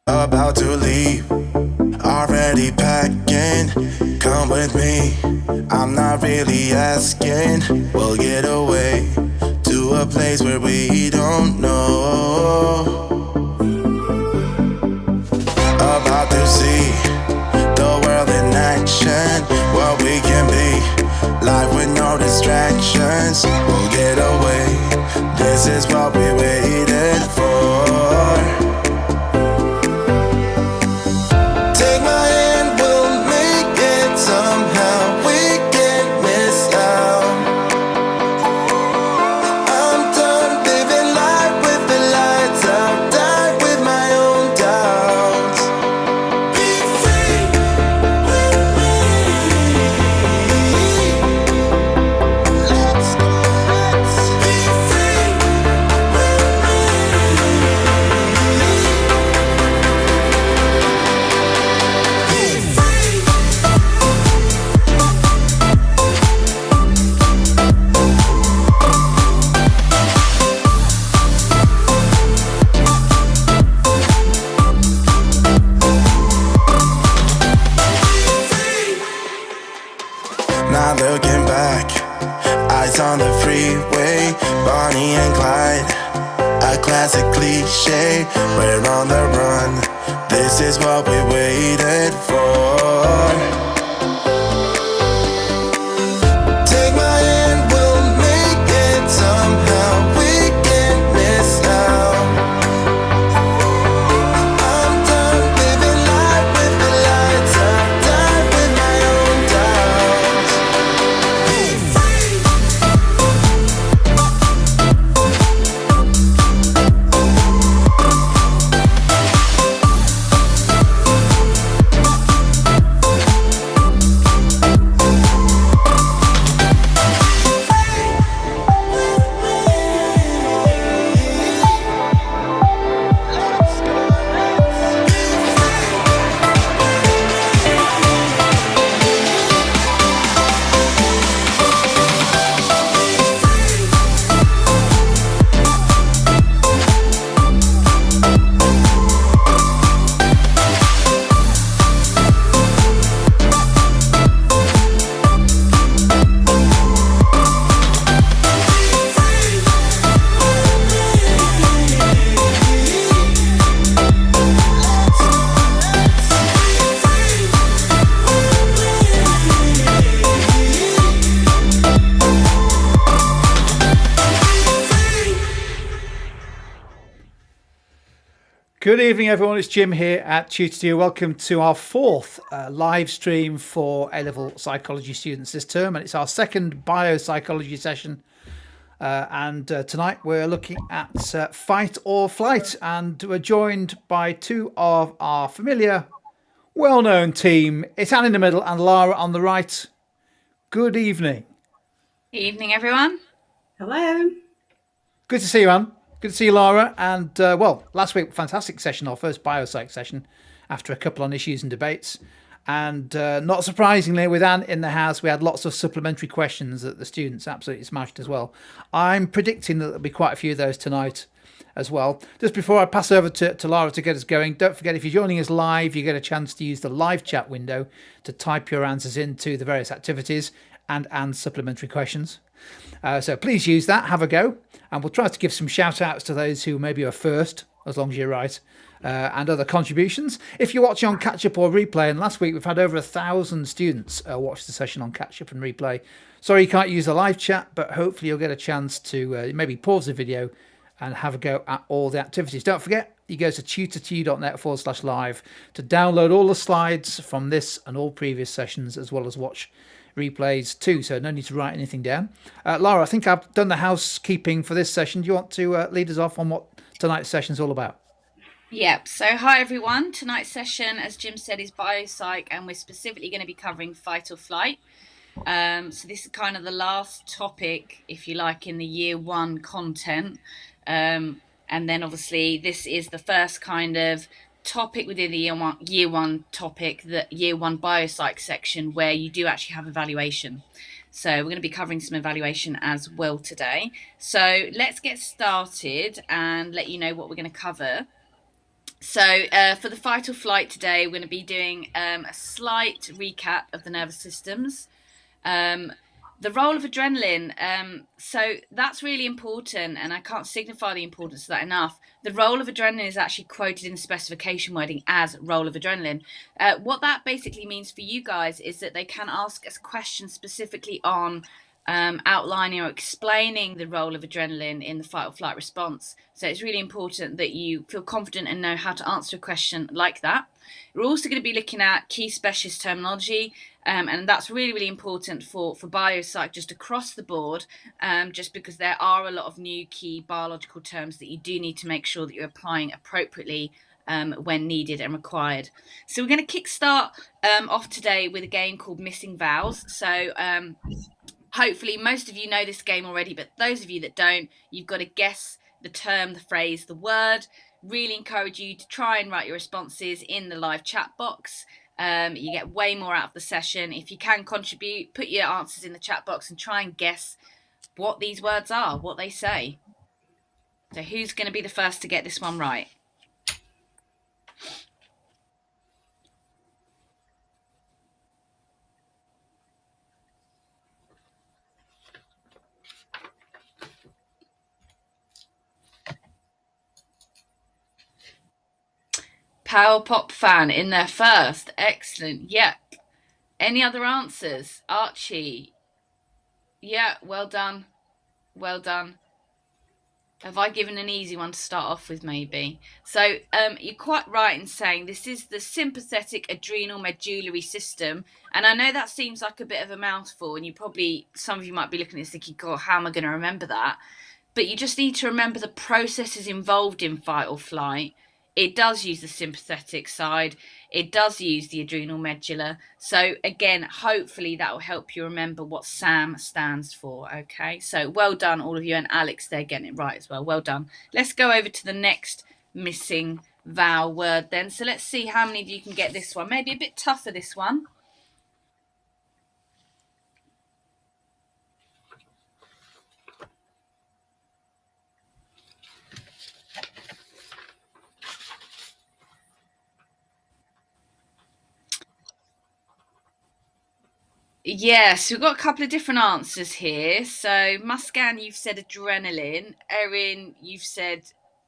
About to leave, already packing. Come with me, I'm not really asking. We'll get away to a place where we don't know. About to see the world in action, what we can be, life with no distractions. We'll get away, this is what we waited for. Take my hand, we'll make it somehow. We can't miss out. I'm done living life with the lights out. Die with my own doubts. Be free with me. Let's go, let's be free with Not looking back, eyes on the freeway, Bonnie and Clyde, a classic cliche. We're on the run, this is what we waited for. Take my hand, we'll make it somehow. We can't miss out. I'm done living life with the lights out. Die with my own doubts. Be free. Good evening, everyone. It's Jim here at Tutor. Welcome to our fourth live stream for A-level psychology students this term, and it's our second biopsychology session. And tonight we're looking at fight or flight, and we're joined by two of our familiar, well-known team. It's Anne in the middle and Lara on the right. Good evening. Evening, everyone. Hello. Good to see you, Anne. Good to see you, Lara. And, well, last week, fantastic session, our first biopsych session, after a couple on issues and debates. And not surprisingly, with Anne in the house, we had lots of supplementary questions that the students absolutely smashed as well. I'm predicting that there'll be quite a few of those tonight as well. Just before I pass over to Lara to get us going, don't forget, if you're joining us live, you get a chance to use the live chat window to type your answers into the various activities and supplementary questions. So please use that, have a go, and we'll try to give some shout outs to those who maybe are first, as long as you're right, and other contributions. If you're watching on catch up or replay, and last week we've had over 1,000 students watch the session on catch up and replay. Sorry you can't use the live chat, but hopefully you'll get a chance to maybe pause the video and have a go at all the activities. Don't forget, you go to tutor.net/live to download all the slides from this and all previous sessions, as well as watch replays too, so no need to write anything down. Lara, I think I've done the housekeeping for this session. Do you want to lead us off on what tonight's session is all about? Yep. So hi, everyone. Tonight's session, as Jim said, is biopsych, and we're specifically going to be covering fight or flight. So this is kind of the last topic, if you like, in the year one content. And then obviously this is the first kind of topic within the year one topic, the year one biopsych section, where you do actually have evaluation. So we're going to be covering some evaluation as well today. So let's get started and let you know what we're going to cover. So, for the fight or flight today, we're going to be doing a slight recap of the nervous systems. Um, the role of adrenaline. So that's really important, and I can't signify the importance of that enough. The role of adrenaline is actually quoted in the specification wording as role of adrenaline. What that basically means for you guys is that they can ask us questions specifically on outlining or explaining the role of adrenaline in the fight or flight response. So it's really important that you feel confident and know how to answer a question like that. We're also going to be looking at key specialist terminology, and that's really, really important for biopsych just across the board, just because there are a lot of new key biological terms that you do need to make sure that you're applying appropriately when needed and required. So we're going to kickstart off today with a game called Missing Vowels. So hopefully most of you know this game already, but those of you that don't, you've got to guess the term, the phrase, the word. Really encourage you to try and write your responses in the live chat box. You get way more out of the session. If you can contribute, put your answers in the chat box and try and guess what these words are, what they say. So who's going to be the first to get this one right? Power Pop fan in there first. Excellent. Yeah. Any other answers? Archie. Yeah, well done. Well done. Have I given an easy one to start off with, maybe? So you're quite right in saying this is the sympathetic adrenal medullary system. And I know that seems like a bit of a mouthful, and some of you might be looking at this thinking, God, how am I going to remember that? But you just need to remember the processes involved in fight or flight. It does use the sympathetic side. It does use the adrenal medulla. So again, hopefully that will help you remember what SAM stands for. Okay, so well done, all of you, and Alex, they're getting it right as well. Well done. Let's go over to the next missing vowel word then. So let's see how many of you can get this one. Maybe a bit tougher, this one. Yes, we've got a couple of different answers here. So, Muscan, you've said adrenaline. Erin, you've said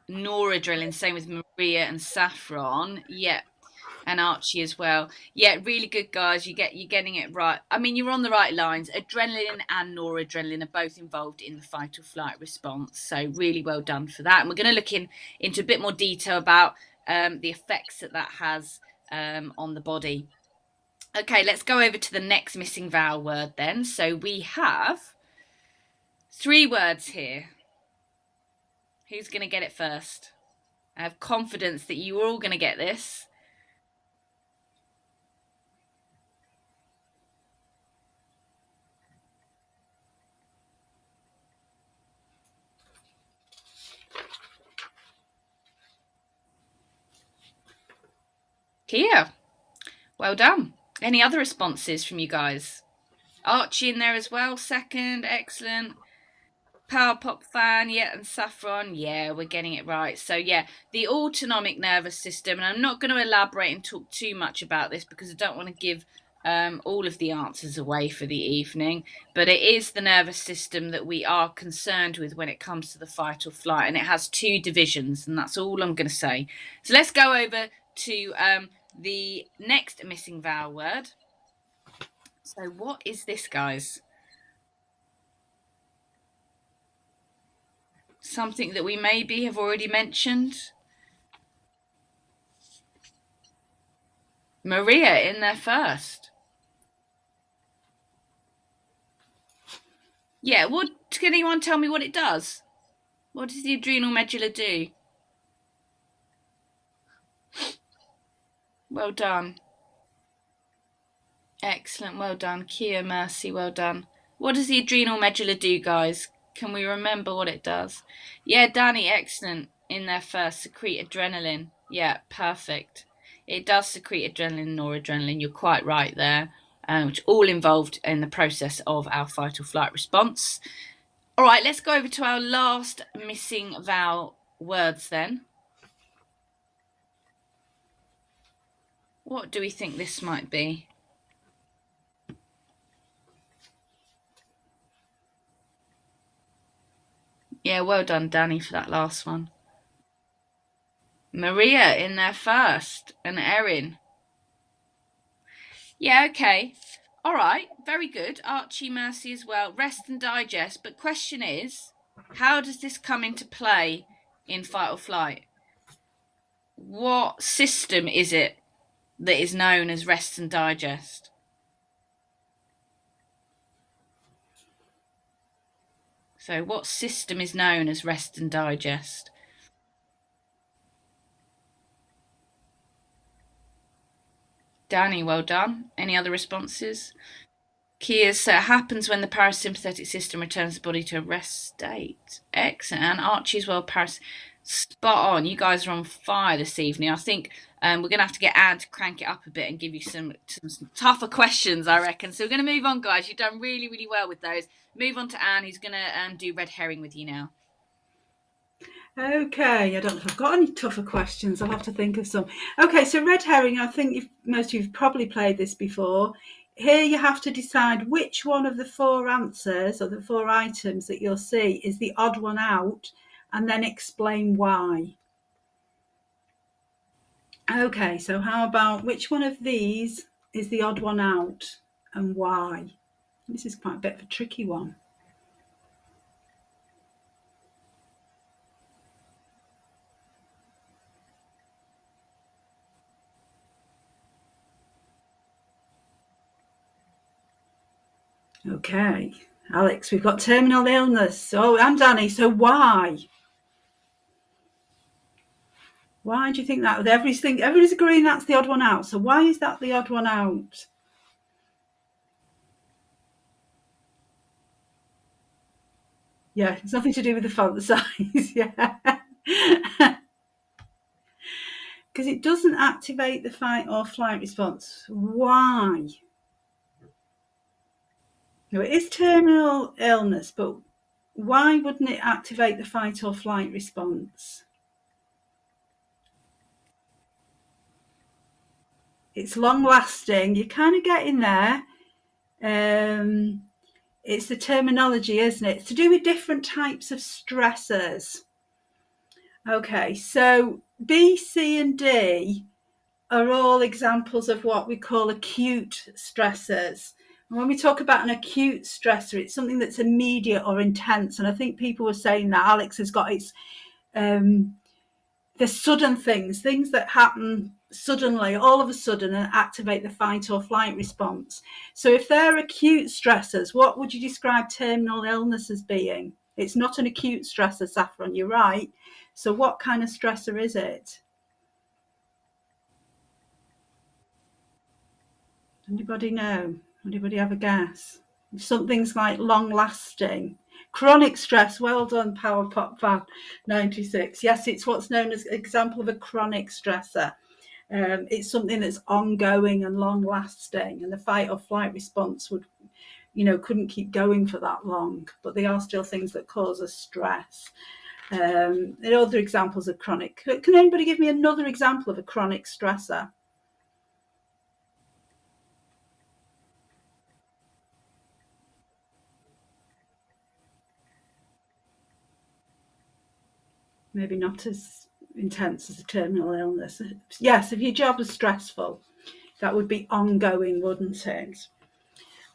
noradrenaline. Same with Maria and Saffron. Yeah, and Archie as well. Yeah, really good guys. You're getting it right. I mean, you're on the right lines. Adrenaline and noradrenaline are both involved in the fight or flight response. So, really well done for that. And we're going to look into a bit more detail about the effects that has on the body. Okay, let's go over to the next missing vowel word then. So we have 3 words here. Who's going to get it first? I have confidence that you are all going to get this. Here. Well done. Any other responses from you guys? Archie in there as well. Second. Excellent. Power Pop fan, yeah, and Saffron, yeah, we're getting it right. So, yeah, the autonomic nervous system, and I'm not going to elaborate and talk too much about this because I don't want to give all of the answers away for the evening, but it is the nervous system that we are concerned with when it comes to the fight or flight, and it has 2 divisions, and that's all I'm going to say. So, let's go over to the next missing vowel word. So, what is this, guys? Something that we maybe have already mentioned. Maria in there first. Yeah, can anyone tell me what it does? What does the adrenal medulla do? Well done. Excellent, well done. Kia, Mercy, well done. What does the adrenal medulla do, guys? Can we remember what it does? Yeah, Danny, excellent. In there first, secrete adrenaline. Yeah, perfect. It does secrete adrenaline and noradrenaline. You're quite right there, which all involved in the process of our fight or flight response. All right, let's go over to our last missing vowel words then. What do we think this might be? Yeah, well done, Danny, for that last one. Maria in there first, and Erin. Yeah, okay. All right, very good. Archie, Mercy as well. Rest and digest. But question is, how does this come into play in fight or flight? What system is it that is known as rest and digest? So, what system is known as rest and digest? Danny, well done. Any other responses? Kia, so it happens when the parasympathetic system returns the body to a rest state. Excellent. And Archie as well, spot on. You guys are on fire this evening. I think we're going to have to get Anne to crank it up a bit and give you some tougher questions, I reckon. So we're going to move on, guys. You've done really, really well with those. Move on to Anne, who's going to do red herring with you now. Okay, I don't know if I've got any tougher questions. I'll have to think of some. Okay, so red herring, I think most of you've probably played this before. Here you have to decide which one of the 4 answers or the 4 items that you'll see is the odd one out, and then explain why. Okay, so how about which one of these is the odd one out and why? This is quite a bit of a tricky one. Okay, Alex, we've got terminal illness. Oh, and Danny, so why? Why do you think that? Everybody's agreeing that's the odd one out. So why is that the odd one out? Yeah, it's nothing to do with the font size. Yeah. Because it doesn't activate the fight or flight response. Why? No, it is terminal illness, but why wouldn't it activate the fight or flight response? It's long lasting. You're kind of getting there. It's the terminology, isn't it? It's to do with different types of stressors. Okay, so B, C, and D are all examples of what we call acute stressors. And when we talk about an acute stressor, it's something that's immediate or intense. And I think people were saying that Alex has got its the sudden things that happen suddenly, all of a sudden, and activate the fight or flight response. So if they're acute stressors, what would you describe terminal illness as being? It's not an acute stressor, Saffron, you're right. So what kind of stressor is it? Anybody know? Anybody have a guess? Something's like long lasting. Chronic stress, well done, Power Pop Fan 96. Yes, it's what's known as an example of a chronic stressor. It's something that's ongoing and long lasting, and the fight or flight response would, couldn't keep going for that long, but they are still things that cause us stress. There are other examples of chronic. Can anybody give me another example of a chronic stressor? Maybe not as intense as a terminal illness. Yes, if your job is stressful, that would be ongoing, wouldn't it?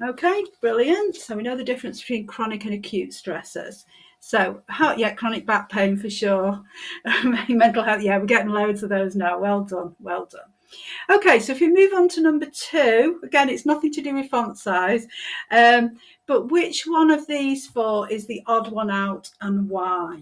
Okay, brilliant. So we know the difference between chronic and acute stressors. So, chronic back pain for sure. Mental health, yeah, we're getting loads of those now. Well done, well done. Okay, so if we move on to number 2, again, it's nothing to do with font size, but which one of these 4 is the odd one out and why?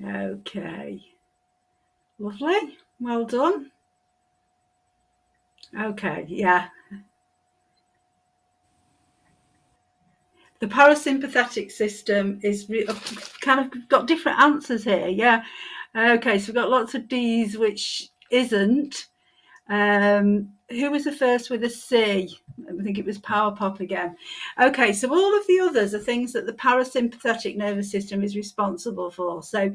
Okay, lovely, well done. Okay, yeah. The parasympathetic system is kind of got different answers here. Yeah. Okay, so we've got lots of D's, which isn't. Who was the first with a C? I think it was Power Pop again. Okay, so all of the others are things that the parasympathetic nervous system is responsible for. So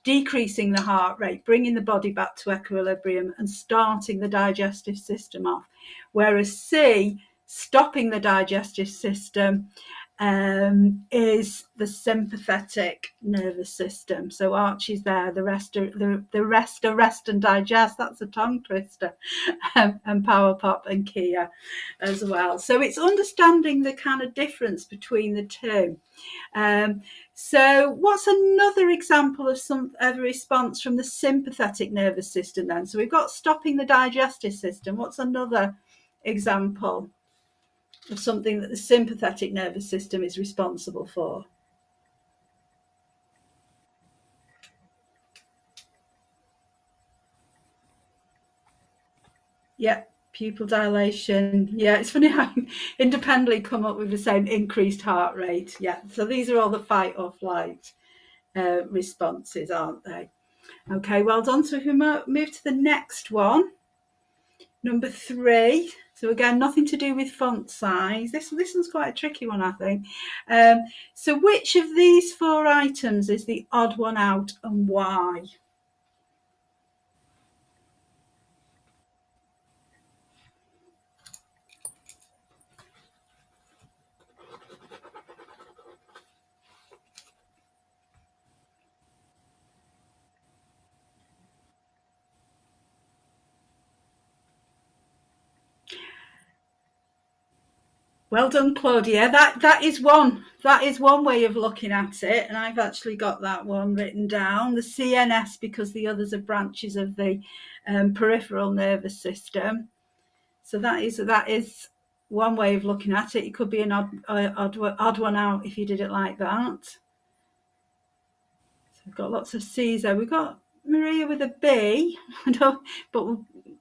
decreasing the heart rate, bringing the body back to equilibrium and starting the digestive system off. Whereas C, stopping the digestive system, is the sympathetic nervous system. So Archie's there, the rest are rest and digest. That's a tongue twister. And Power Pop and Kia as well. So it's understanding the kind of difference between the two. So what's another example of a response from the sympathetic nervous system then? So we've got stopping the digestive system. What's another example of something that the sympathetic nervous system is responsible for? Yeah, pupil dilation. Yeah, it's funny how independently come up with the same increased heart rate. Yeah, so these are all the fight or flight responses, aren't they? Okay, well done. So if we move to the next one, number 3. So again, nothing to do with font size. This one's quite a tricky one, I think. So which of these 4 items is the odd one out and why? Well done, Claudia. That is one way of looking at it, and I've actually got that one written down. The CNS, because the others are branches of the peripheral nervous system. So that is one way of looking at it. It could be an odd one out if you did it like that. So we've got lots of C's there. We've got Maria with a B,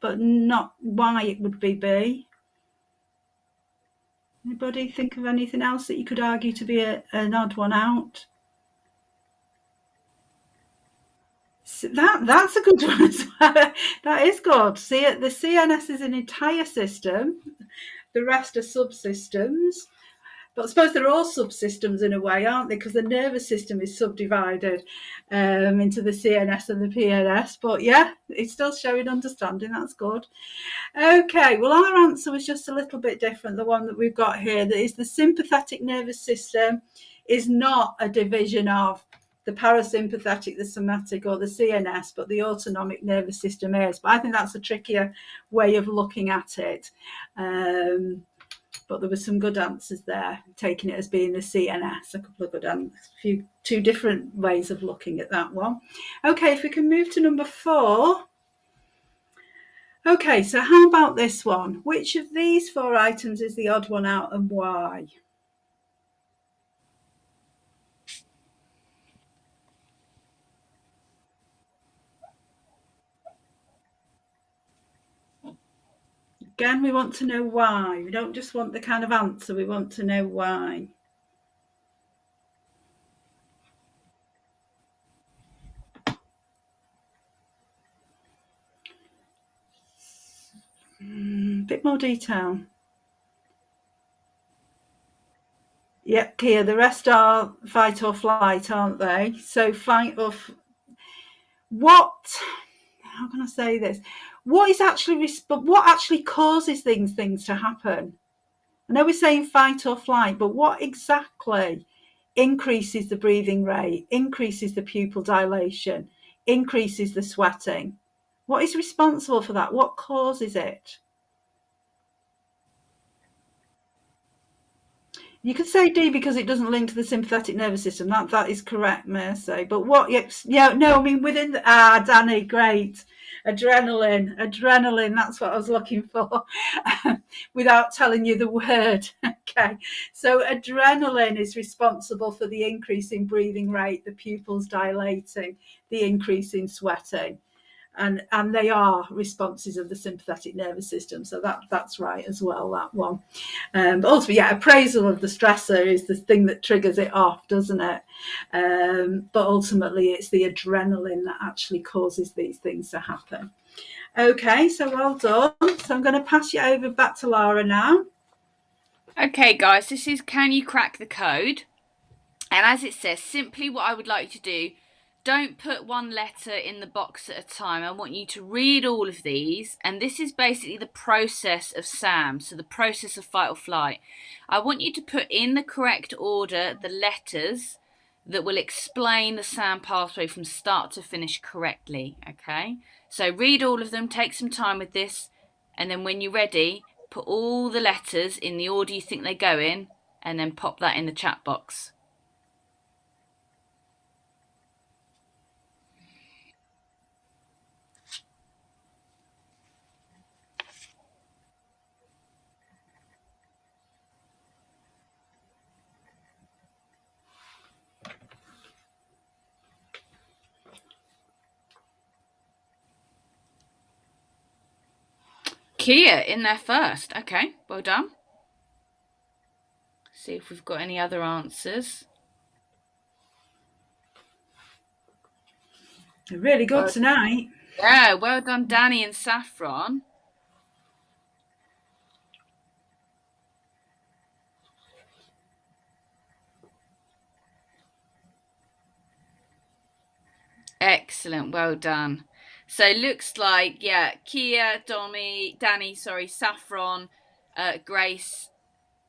but not why it would be B. Anybody think of anything else that you could argue to be an odd one out? So that's a good one as well. That is good. See, the CNS is an entire system. The rest are subsystems. But I suppose they're all subsystems in a way, aren't they? Because the nervous system is subdivided into the CNS and the PNS. But yeah, it's still showing understanding. That's good. Okay, well, our answer was just a little bit different. The one that we've got here, that is the sympathetic nervous system is not a division of the parasympathetic, the somatic, or the CNS, but the autonomic nervous system is. But I think that's a trickier way of looking at it. But there were some good answers there, taking it as being the CNS. A couple of good answers, two different ways of looking at that one. Okay, if we can move to number 4. Okay, so how about this one? Which of these 4 items is the odd one out and why? Again, we want to know why. We don't just want the kind of answer, we want to know why. Bit more detail. Yep, Kia, the rest are fight or flight, aren't they? So fight or how can I say this? What actually causes things to happen? I know we're saying fight or flight, but what exactly increases the breathing rate, increases the pupil dilation, increases the sweating? What is responsible for that? What causes it? You could say D because it doesn't link to the sympathetic nervous system. That is correct, Mercy. But what? Yeah, no. I mean within Danny, great. Adrenaline. That's what I was looking for, without telling you the word. Okay. So adrenaline is responsible for the increase in breathing rate, the pupils dilating, the increase in sweating. and they are responses of the sympathetic nervous system. So that's right as well, that one. But ultimately, yeah, appraisal of the stressor is the thing that triggers it off, doesn't it? But ultimately, it's the adrenaline that actually causes these things to happen. Okay, so well done. So I'm going to pass you over back to Lara now. Okay, guys, this is Can You Crack the Code? And as it says, simply what I would like you to do, don't put one letter in the box at a time. I want you to read all of these. And this is basically the process of SAM, so the process of fight or flight. I want you to put in the correct order the letters that will explain the SAM pathway from start to finish correctly, okay? So read all of them, take some time with this, and then when you're ready, put all the letters in the order you think they go in, and then pop that in the chat box. Kia in there first. Okay, well done. See if we've got any other answers. They're really good tonight. Yeah, well done, Danny and Saffron. Excellent, well done. So it looks like, yeah, Kia, Danny, Saffron, Grace,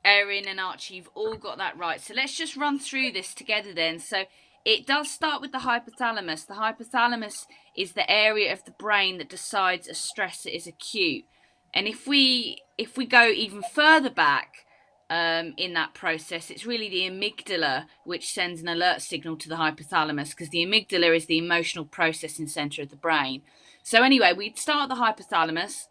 Erin and Archie, you've all got that right. So let's just run through this together then. So it does start with the hypothalamus. The hypothalamus is the area of the brain that decides a stressor is acute. And if we go even further back in that process, it's really the amygdala which sends an alert signal to the hypothalamus, because the amygdala is the emotional processing center of the brain. So anyway, we'd start at the hypothalamus,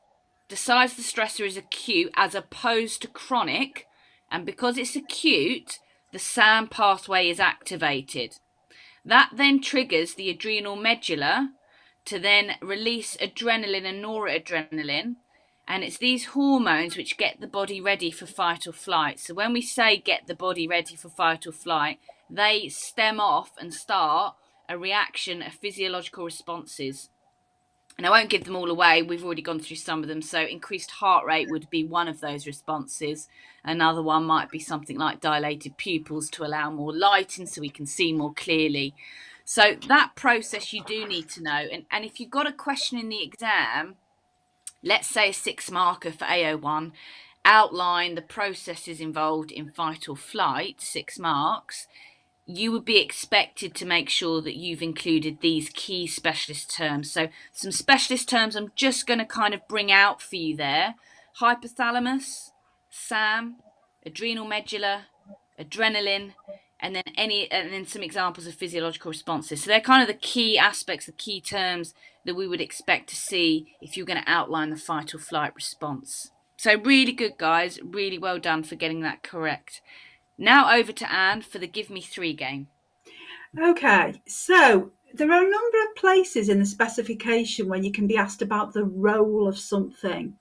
decides the stressor is acute as opposed to chronic, and because it's acute, the SAM pathway is activated. That then triggers the adrenal medulla to then release adrenaline and noradrenaline, and it's these hormones which get the body ready for fight or flight. So when we say get the body ready for fight or flight, they stem off and start a reaction of physiological responses. And I won't give them all away. We've already gone through some of them. So increased heart rate would be one of those responses. Another one might be something like dilated pupils to allow more light in so we can see more clearly. So that process you do need to know. And if you've got a question in the exam, let's say a 6-marker for AO1, outline the processes involved in fight or flight, 6 marks, you would be expected to make sure that you've included these key specialist terms. So some specialist terms I'm just going to kind of bring out for you there. Hypothalamus, SAM, adrenal medulla, adrenaline, and then some examples of physiological responses. So they're kind of the key aspects, the key terms that we would expect to see if you're going to outline the fight or flight response. So really good, guys. Really well done for getting that correct. Now over to Anne for the Give Me 3 game. Okay, so there are a number of places in the specification when you can be asked about the role of something.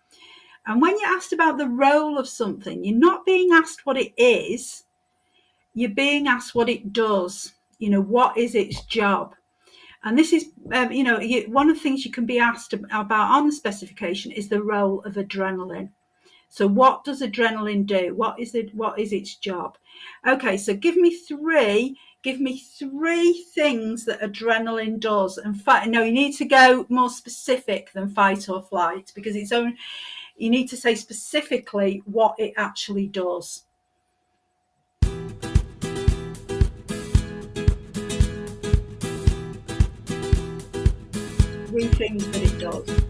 And when you're asked about the role of something, you're not being asked what it is, you're being asked what it does. You know, what is its job? And this is, one of the things you can be asked about on the specification is the role of adrenaline. So what does adrenaline do? What is its job? Okay, so give me three things that adrenaline does. And you need to go more specific than fight or flight, because you need to say specifically what it actually does. 3 things that it does.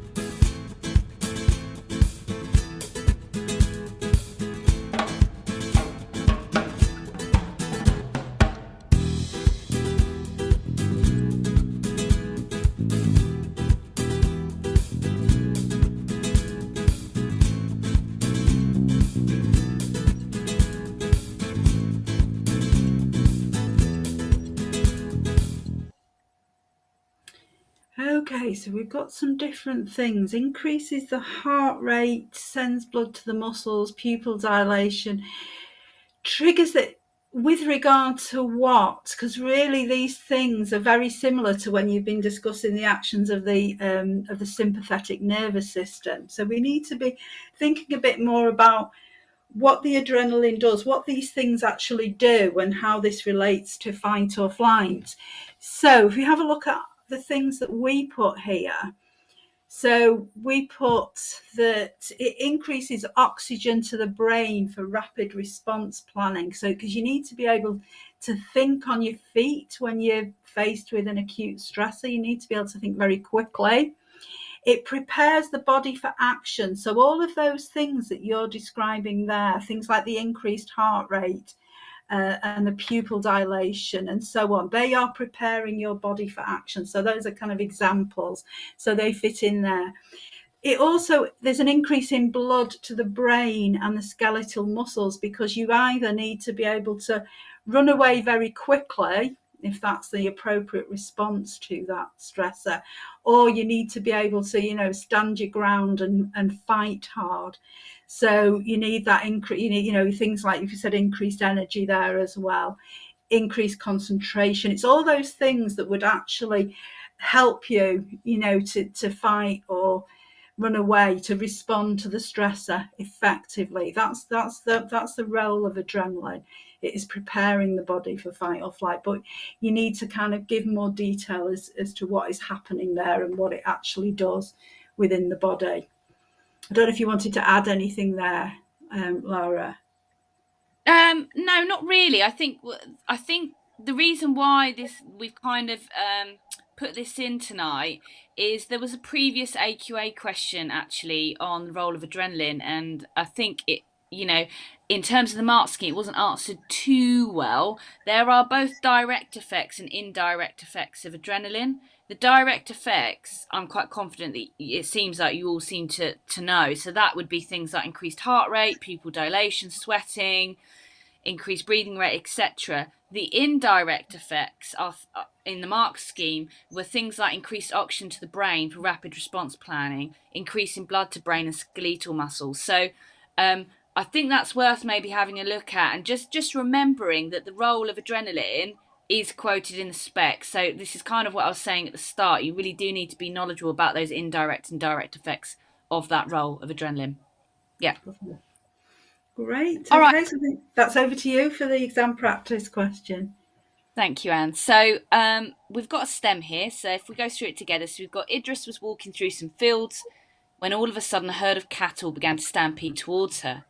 Okay, so we've got some different things. Increases the heart rate, sends blood to the muscles, pupil dilation, triggers it with regard to what? Because really these things are very similar to when you've been discussing the actions of the sympathetic nervous system. So we need to be thinking a bit more about what the adrenaline does, what these things actually do, and how this relates to fight or flight. So if we have a look at the things that we put here, so we put that it increases oxygen to the brain for rapid response planning. So because you need to be able to think on your feet when you're faced with an acute stressor, you need to be able to think very quickly. It prepares the body for action. So all of those things that you're describing there, things like the increased heart rate, and the pupil dilation and so on, they are preparing your body for action. So those are kind of examples. So they fit in there. It also, there's an increase in blood to the brain and the skeletal muscles, because you either need to be able to run away very quickly if that's the appropriate response to that stressor, or you need to be able to, stand your ground and fight hard. So you need that increase, things like, if you said increased energy there as well, increased concentration. It's all those things that would actually help you, to fight or run away, to respond to the stressor effectively. That's the role of adrenaline. It is preparing the body for fight or flight, but you need to kind of give more detail as to what is happening there and what it actually does within the body. I don't know if you wanted to add anything there, Laura. No, not really. I think the reason why we've kind of put this in tonight is there was a previous AQA question actually on the role of adrenaline, and I think it, in terms of the mark scheme, it wasn't answered too well. There are both direct effects and indirect effects of adrenaline. The direct effects, I'm quite confident that it seems like you all seem to know. So that would be things like increased heart rate, pupil dilation, sweating, increased breathing rate, etc. The indirect effects in the mark scheme were things like increased oxygen to the brain for rapid response planning, increasing blood to brain and skeletal muscles. So I think that's worth maybe having a look at, and just remembering that the role of adrenaline is quoted in the spec. So this is kind of what I was saying at the start. You really do need to be knowledgeable about those indirect and direct effects of that role of adrenaline. Yeah. Great. All okay, right. So I think that's over to you for the exam practice question. Thank you, Anne. So we've got a stem here. So if we go through it together, so we've got Idris was walking through some fields when all of a sudden a herd of cattle began to stampede towards her.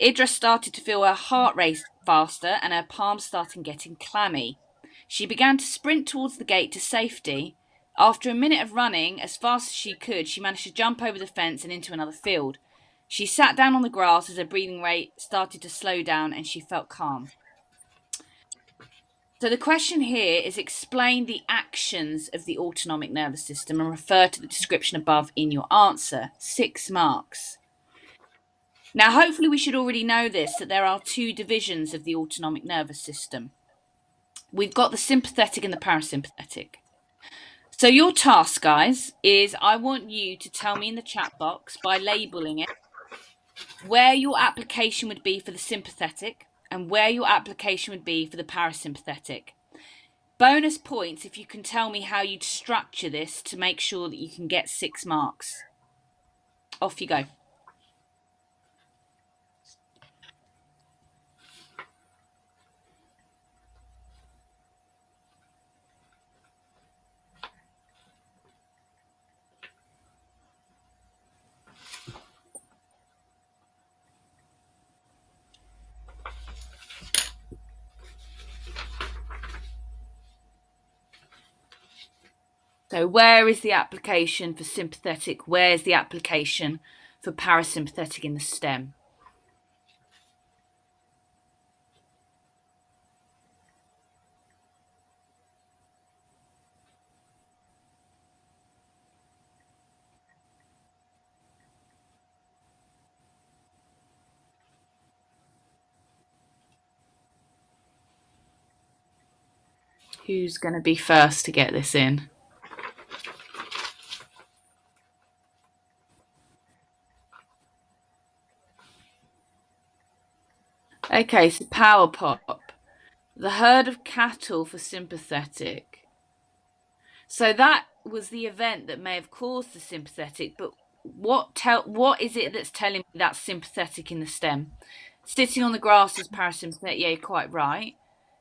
Idris started to feel her heart race faster and her palms started getting clammy. She began to sprint towards the gate to safety. After a minute of running as fast as she could, she managed to jump over the fence and into another field. She sat down on the grass as her breathing rate started to slow down and she felt calm. So the question here is explain the actions of the autonomic nervous system and refer to the description above in your answer. 6 marks. Now, hopefully we should already know this, that there are 2 divisions of the autonomic nervous system. We've got the sympathetic and the parasympathetic. So your task, guys, is I want you to tell me in the chat box by labelling it where your application would be for the sympathetic and where your application would be for the parasympathetic. Bonus points if you can tell me how you'd structure this to make sure that you can get 6 marks. Off you go. So where is the application for sympathetic? Where's the application for parasympathetic in the stem? Who's going to be first to get this in? Okay, so power pop. The herd of cattle for sympathetic. So that was the event that may have caused the sympathetic, but what is it that's telling me that's sympathetic in the stem? Sitting on the grass is parasympathetic. Yeah, you're quite right.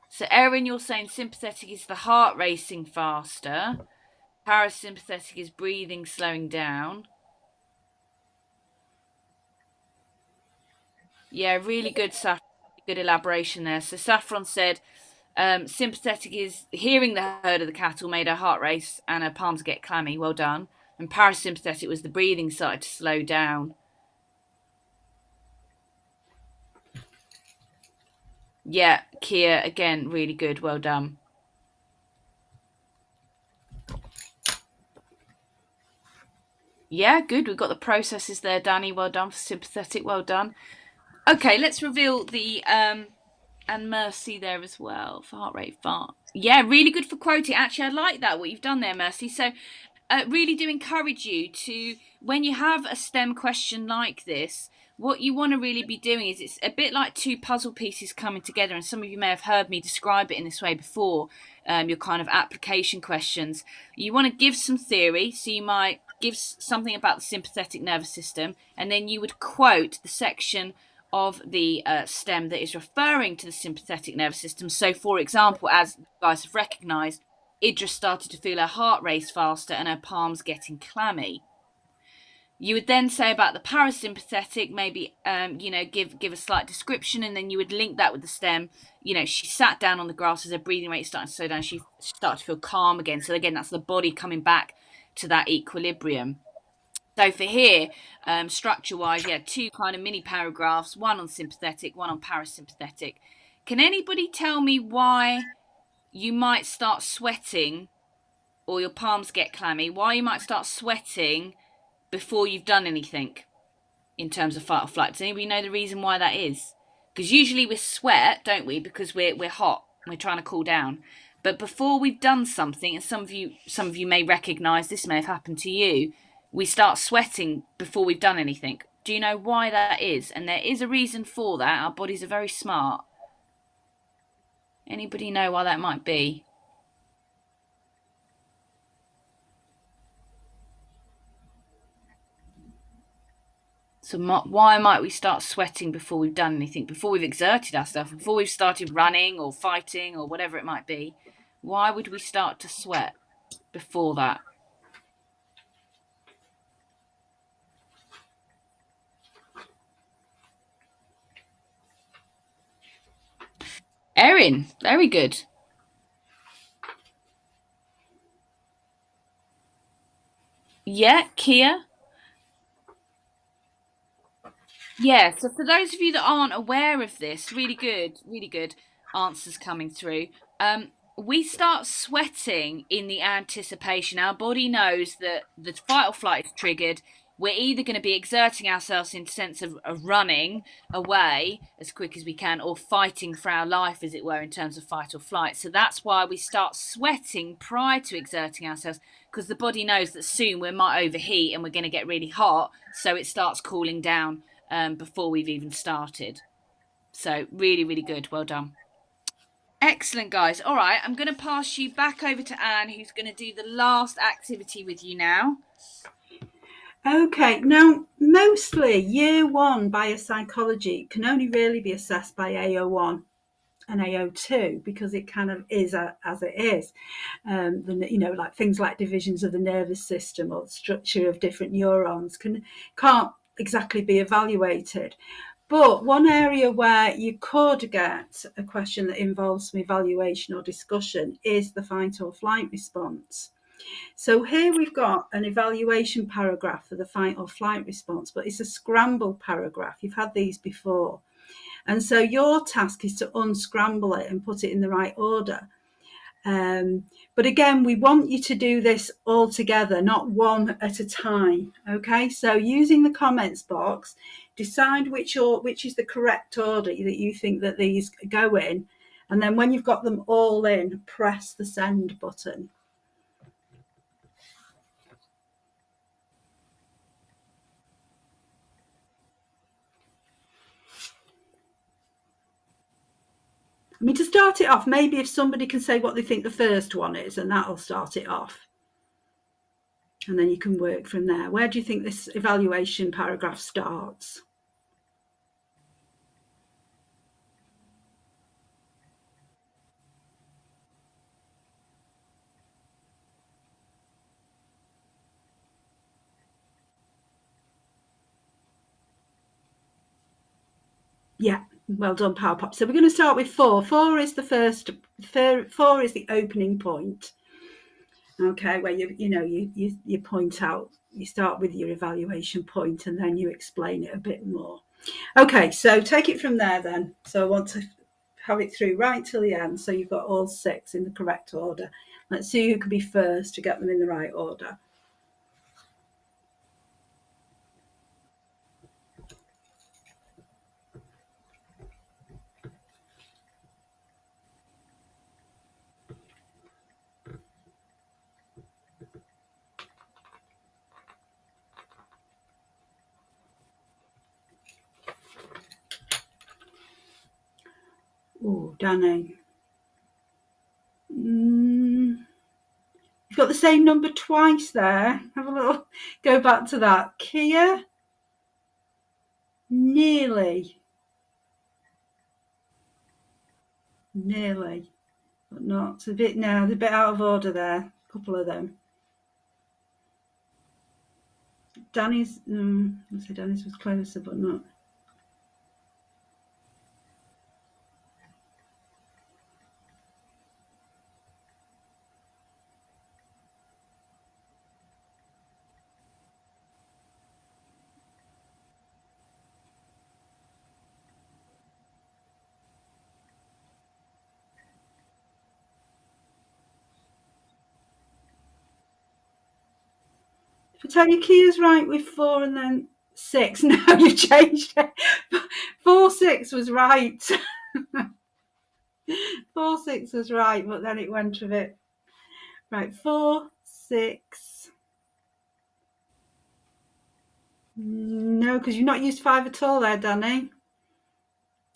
So Erin, you're saying sympathetic is the heart racing faster. Parasympathetic is breathing slowing down. Yeah, really good, Saffron. Good elaboration there. So Saffron said sympathetic is hearing the herd of the cattle made her heart race and her palms get clammy. Well done. And parasympathetic was the breathing started to slow down. Yeah, Kia, again, really good. Well done. Yeah, good. We've got the processes there, Danny. Well done for sympathetic. Well done. Okay, let's reveal the and Mercy there as well for heart rate fart. Yeah, really good for quoting. Actually, I like that what you've done there, Mercy. So really do encourage you to, when you have a STEM question like this, what you want to really be doing is it's a bit like two puzzle pieces coming together. And some of you may have heard me describe it in this way before, your kind of application questions. You want to give some theory. So you might give something about the sympathetic nervous system, and then you would quote the section of the stem that is referring to the sympathetic nervous system. So, for example, as you guys have recognised, Idris started to feel her heart race faster and her palms getting clammy. You would then say about the parasympathetic, maybe give a slight description, and then you would link that with the stem. She sat down on the grass as her breathing rate started to slow down. She started to feel calm again. So again, that's the body coming back to that equilibrium. So for here, structure-wise, yeah, two kind of mini paragraphs, one on sympathetic, one on parasympathetic. Can anybody tell me why you might start sweating or your palms get clammy? Why you might start sweating before you've done anything in terms of fight or flight? Does anybody know the reason why that is? Because usually we sweat, don't we? Because we're hot, we're trying to cool down. But before we've done something, and some of you may recognise this may have happened to you, we start sweating before we've done anything. Do you know why that is? And there is a reason for that. Our bodies are very smart. Anybody know why that might be? So why might we start sweating before we've done anything, before we've exerted ourselves, before we've started running or fighting or whatever it might be? Why would we start to sweat before that? Erin, very good. Yeah, Kia. Yeah, so for those of you that aren't aware of this, really good answers coming through. We start sweating in the anticipation. Our body knows that the fight or flight is triggered. We're either going to be exerting ourselves in sense of running away as quick as we can or fighting for our life, as it were, in terms of fight or flight. So that's why we start sweating prior to exerting ourselves, because the body knows that soon we might overheat and we're going to get really hot. So it starts cooling down before we've even started. So really good. Well done. Excellent, guys. All right, I'm going to pass you back over to Anne, who's going to do the last activity with you now. Okay, now mostly year one biopsychology can only really be assessed by AO1 and AO2 because it kind of is as it is. Like things like divisions of the nervous system or structure of different neurons can't exactly be evaluated. But one area where you could get a question that involves some evaluation or discussion is the fight or flight response. So here we've got an evaluation paragraph for the fight or flight response, but it's a scramble paragraph. You've had these before. And so your task is to unscramble it and put it in the right order. But again, we want you to do this all together, not one at a time. Okay, so using the comments box, decide which is the correct order that you think that these go in. And then when you've got them all in, press the send button. I mean, to start it off, maybe if somebody can say what they think the first one is, and that'll start it off. And then you can work from there. Where do you think this evaluation paragraph starts? Yeah, well done, Power Pop. So we're going to start with 4. 4 is the first. 4 is the opening point. Okay, where you point out, you start with your evaluation point, and then you explain it a bit more. Okay, so take it from there then. So I want to have it through right till the end, so you've got all 6 in the correct order. Let's see who can be first to get them in the right order. Oh, Danny. You've got the same number twice there. Have a little, go back to that. Kia? Nearly, but not. It's a bit now, they're a bit out of order there, a couple of them. Danny's, I'd say Danny's was closer, but not. If I tell you Kia's right with 4 and then 6, now you've changed it. 4, 6 was right. 4, 6 was right, but then it went a bit. Right, 4, 6. No, because you've not used 5 at all there, Danny.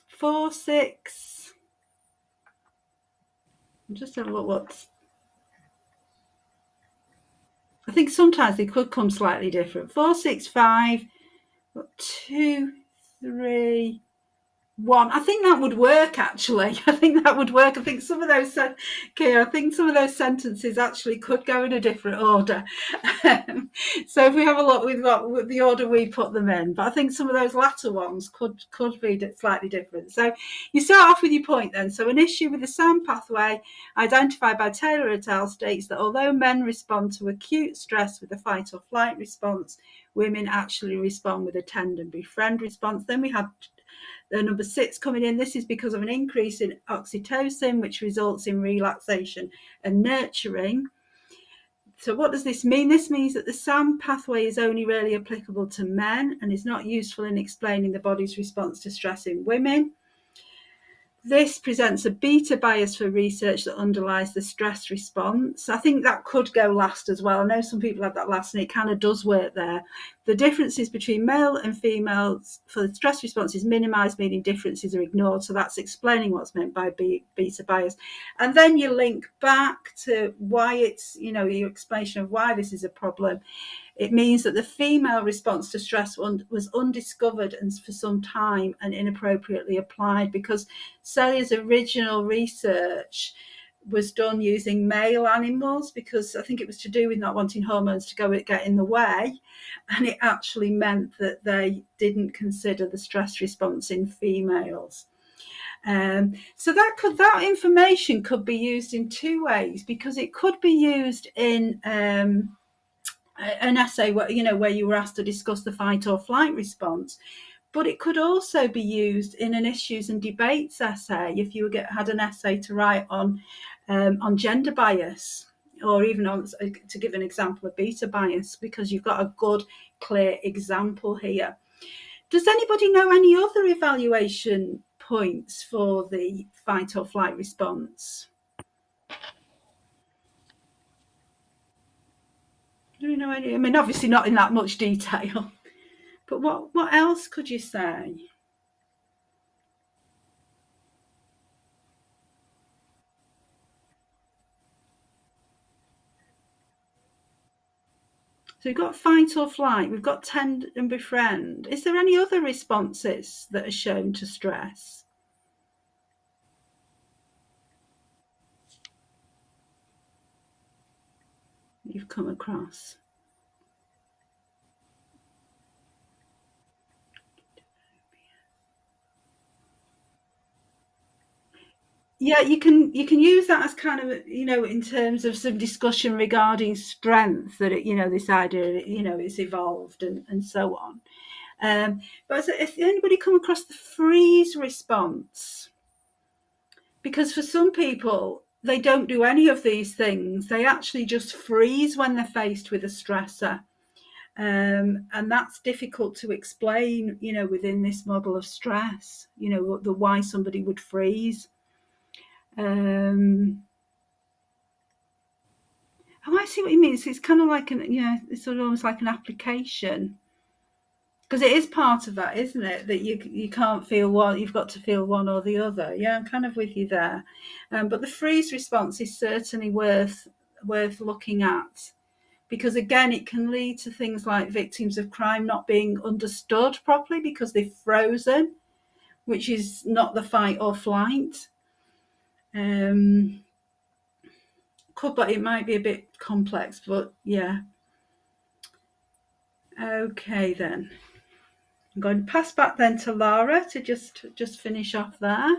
4, 6. I'm just having a look what's. I think sometimes they could come slightly different. 4, 6, 5, 2, 3, 1. I think that would work, actually. I think that would work. I think some of those, Kia, I think some of those sentences actually could go in a different order. So if we have a look with the order we put them in, but I think some of those latter ones could be slightly different. So you start off with your point then. So an issue with the SAM pathway identified by Taylor et al. States that although men respond to acute stress with a fight or flight response, women actually respond with a tend and befriend response. Then we have the number 6 coming in. This is because of an increase in oxytocin, which results in relaxation and nurturing. So what does this mean? This means that the SAM pathway is only really applicable to men and is not useful in explaining the body's response to stress in women. This presents a beta bias for research that underlies the stress response. I think that could go last as well. I know some people have that last, and it kind of does work there. The differences between male and females for the stress response is minimised, meaning differences are ignored. So that's explaining what's meant by beta bias. And then you link back to why it's, your explanation of why this is a problem. It means that the female response to stress was undiscovered and for some time and inappropriately applied, because Celia's original research was done using male animals, because I think it was to do with not wanting hormones to get in the way, and it actually meant that they didn't consider the stress response in females. So that information could be used in 2 ways, because it could be used in an essay where you were asked to discuss the fight or flight response, but it could also be used in an issues and debates essay if you had an essay to write on gender bias, or even to give an example of beta bias, because you've got a good, clear example here. Does anybody know any other evaluation points for the fight or flight response? Do you know any? I mean, obviously not in that much detail, but what else could you say? So we've got fight or flight, we've got tend and befriend. Is there any other responses that are shown to stress? You've come across? Yeah, you can use that as kind of, in terms of some discussion regarding strength, that this idea, it's evolved and so on. But if anybody come across the freeze response, because for some people they don't do any of these things, they actually just freeze when they're faced with a stressor. And that's difficult to explain, within this model of stress, the why somebody would freeze. Oh, I see what you mean. So it's kind of like it's sort of almost like an application, because it is part of that, isn't it? That you can't feel one, you've got to feel one or the other. Yeah, I'm kind of with you there. But the freeze response is certainly worth looking at, because again, it can lead to things like victims of crime not being understood properly because they've frozen, which is not the fight or flight. But it might be a bit complex, but yeah. Okay, then. I'm going to pass back then to Lara to just finish off there.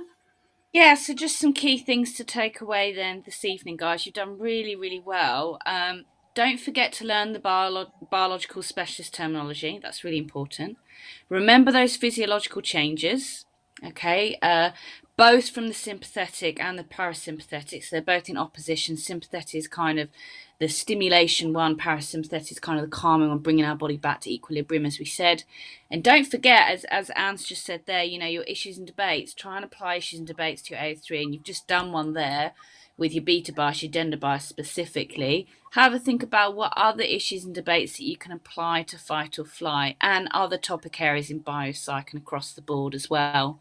Yeah, so just some key things to take away then this evening, guys. You've done really, really well. Don't forget to learn the biological specialist terminology. That's really important. Remember those physiological changes, okay? Both from the sympathetic and the parasympathetic. So they're both in opposition. Sympathetic is kind of the stimulation one, parasympathetic is kind of the calming one, bringing our body back to equilibrium, as we said. And don't forget, as Anne's just said there, your issues and debates. Try and apply issues and debates to your AO3, and you've just done one there with your beta bias, your gender bias specifically. Have a think about what other issues and debates that you can apply to fight or flight, and other topic areas in biopsych and across the board as well.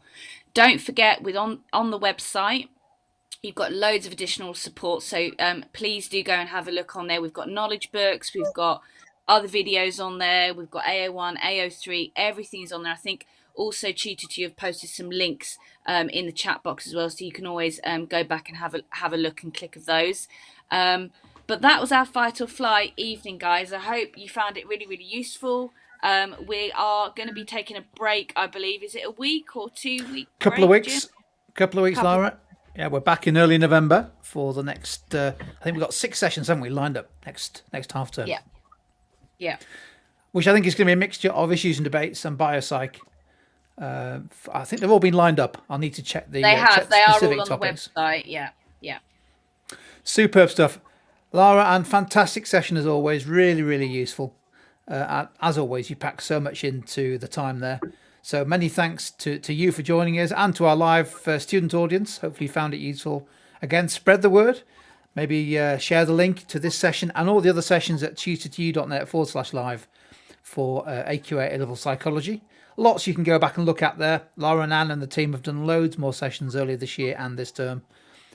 Don't forget, on the website, you've got loads of additional support, so please do go and have a look on there. We've got knowledge books, we've got other videos on there, we've got AO1, AO3, everything is on there. I think also Tutor2 have posted some links in the chat box as well, so you can always go back and have a look and click of those. But that was our fight or flight evening, guys. I hope you found it really, really useful. We are going to be taking a break, I believe. Is it a week or 2 week? Couple of weeks, Lara. Yeah, we're back in early November for the next. I think we've got 6 sessions, haven't we, lined up next half term? Yeah. Which I think is going to be a mixture of issues and debates and biopsych. I think they've all been lined up. I'll need to check the. They have. They are all on topics. the website. Yeah. Superb stuff, Lara, and fantastic session as always. Really, really useful. As always, you pack so much into the time there. So many thanks to you for joining us, and to our live student audience. Hopefully you found it useful. Again, spread the word. Maybe share the link to this session and all the other sessions at tutor2u.net/live for AQA A-level psychology. Lots you can go back and look at there. Lara and Anne and the team have done loads more sessions earlier this year and this term.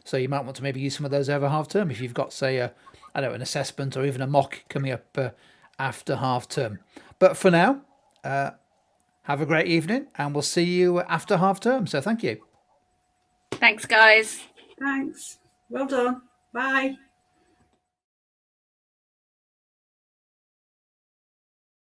So you might want to maybe use some of those over half term if you've got, say, an assessment or even a mock coming up after half term. But for now, have a great evening, and we'll see you after half term. So thank you. Thanks, guys. Thanks. Well done. Bye.